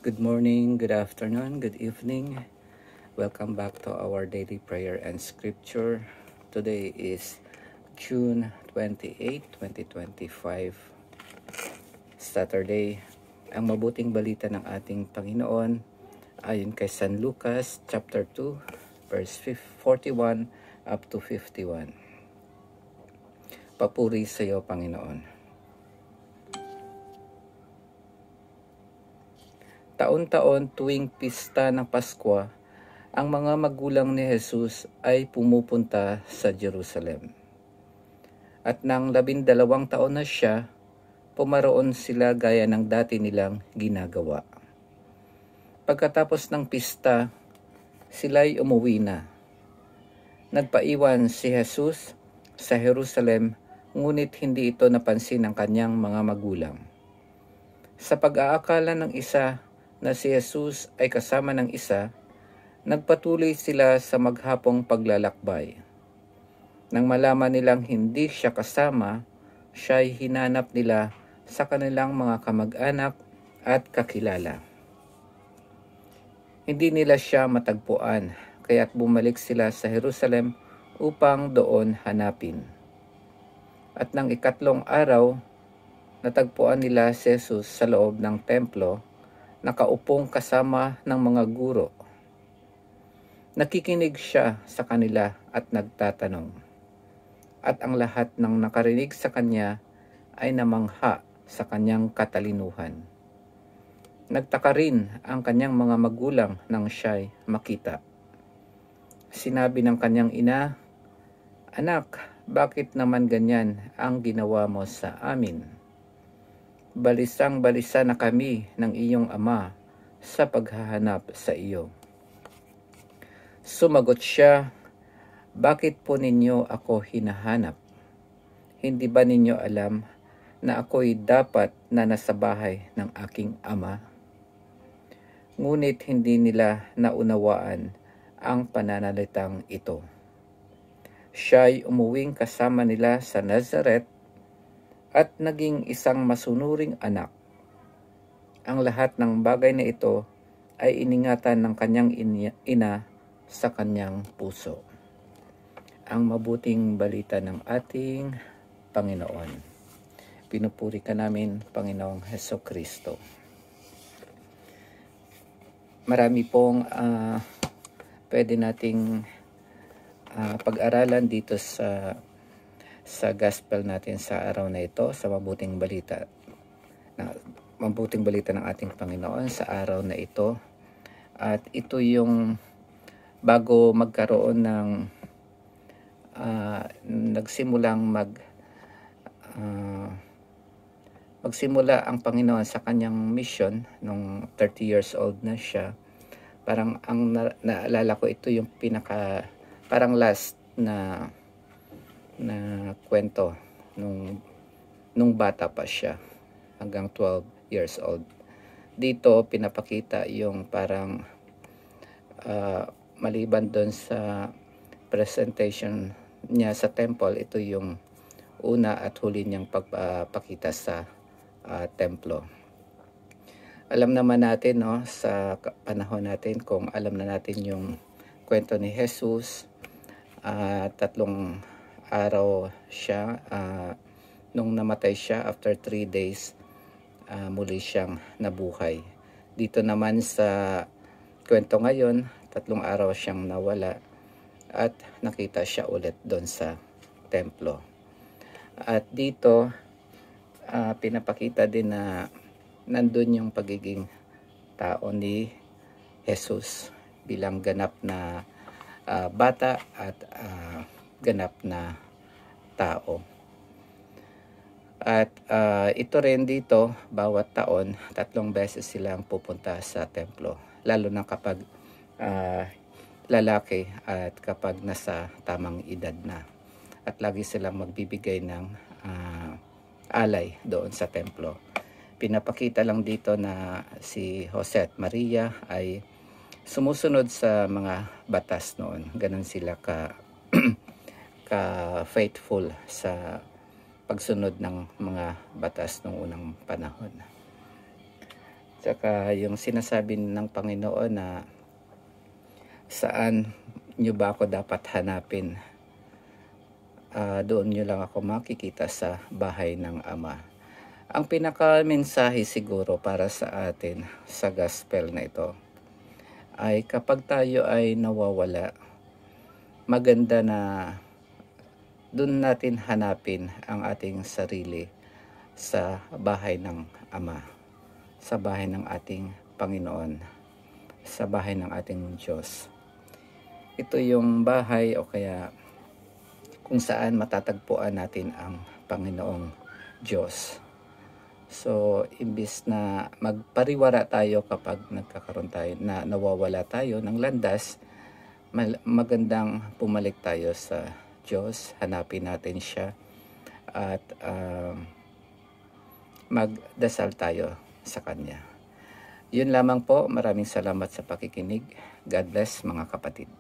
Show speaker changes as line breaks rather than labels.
Good morning, good afternoon, good evening. Welcome back to our daily prayer and scripture. Today is June 28, 2025, Saturday. Ang mabuting balita ng ating Panginoon ayon kay San Lucas chapter 2, verse 41 up to 51. Papuri sa iyo, Panginoon. Taon-taon tuwing pista ng Pasko, ang mga magulang ni Jesus ay pumupunta sa Jerusalem. At nang 12 taon na siya, pumaroon sila gaya ng dati nilang ginagawa. Pagkatapos ng pista, sila'y umuwi na. Nagpaiwan si Jesus sa Jerusalem, ngunit hindi ito napansin ng kanyang mga magulang. Sa pag-aakala ng isa na si Jesus ay kasama ng isa, nagpatuloy sila sa maghapong paglalakbay. Nang malaman nilang hindi siya kasama, siya'y hinanap nila sa kanilang mga kamag-anak at kakilala. Hindi nila siya matagpuan, kaya't bumalik sila sa Jerusalem upang doon hanapin. At nang ikatlong araw, natagpuan nila si Jesus sa loob ng templo, nakaupong kasama ng mga guro. Nakikinig siya sa kanila at nagtatanong. At ang lahat ng nakarinig sa kanya ay namangha sa kanyang katalinuhan. Nagtaka rin ang kanyang mga magulang nang siya'y makita. Sinabi ng kanyang ina, "Anak, bakit naman ganyan ang ginawa mo sa amin? Balisang-balisa na kami ng iyong ama sa paghahanap sa iyo." Sumagot siya, "Bakit po ninyo ako hinahanap? Hindi ba ninyo alam na ako'y dapat na nasa bahay ng aking ama?" Ngunit hindi nila naunawaan ang pananalitang ito. Siya'y umuwing kasama nila sa Nazaret at naging isang masunuring anak. Ang lahat ng bagay na ito ay iningatan ng kanyang ina sa kanyang puso. Ang mabuting balita ng ating Panginoon. Pinupuri ka namin, Panginoong Hesukristo. Marami pong pwede nating pag-aralan dito sa gospel natin sa araw na ito, sa mabuting balita ng ating Panginoon sa araw na ito. At ito yung bago magkaroon ng magsimula ang Panginoon sa kanyang mission nung 30 years old na siya. Parang ang naalala ko, ito yung parang last na kwento nung bata pa siya, hanggang 12 years old. Dito pinapakita yung parang maliban doon sa presentation niya sa temple, ito yung una at huli niyang pagpapakita sa templo. Alam naman natin, no, sa panahon natin, kung alam na natin yung kwento ni Jesus, 3 araw siya, nung namatay siya, after 3 days, muli siyang nabuhay. Dito naman sa kwento ngayon, 3 araw siyang nawala at nakita siya ulit doon sa templo. At dito, pinapakita din na nandun yung pagiging tao ni Jesus bilang ganap na bata at ganap na tao. At ito rin dito, bawat taon 3 beses silang pupunta sa templo, lalo na kapag lalaki at kapag nasa tamang edad na, at lagi silang magbibigay ng alay doon sa templo. Pinapakita lang dito na si Jose at Maria ay sumusunod sa mga batas noon. Ganun sila ka-faithful sa pagsunod ng mga batas noong unang panahon. Tsaka yung sinasabi ng Panginoon na saan nyo ba ako dapat hanapin? Doon nyo lang ako makikita sa bahay ng Ama. Ang pinaka-mensahe siguro para sa atin sa gospel na ito ay kapag tayo ay nawawala, maganda na doon natin hanapin ang ating sarili sa bahay ng Ama, sa bahay ng ating Panginoon, sa bahay ng ating Diyos. Ito yung bahay o kaya kung saan matatagpuan natin ang Panginoong Diyos. So, imbis na magpariwara tayo kapag nagkakaroon tayo na nawawala tayo ng landas, magandang pumalik tayo sa Diyos, hanapin natin siya at magdasal tayo sa Kanya. Yun lamang po, maraming salamat sa pakikinig. God bless mga kapatid.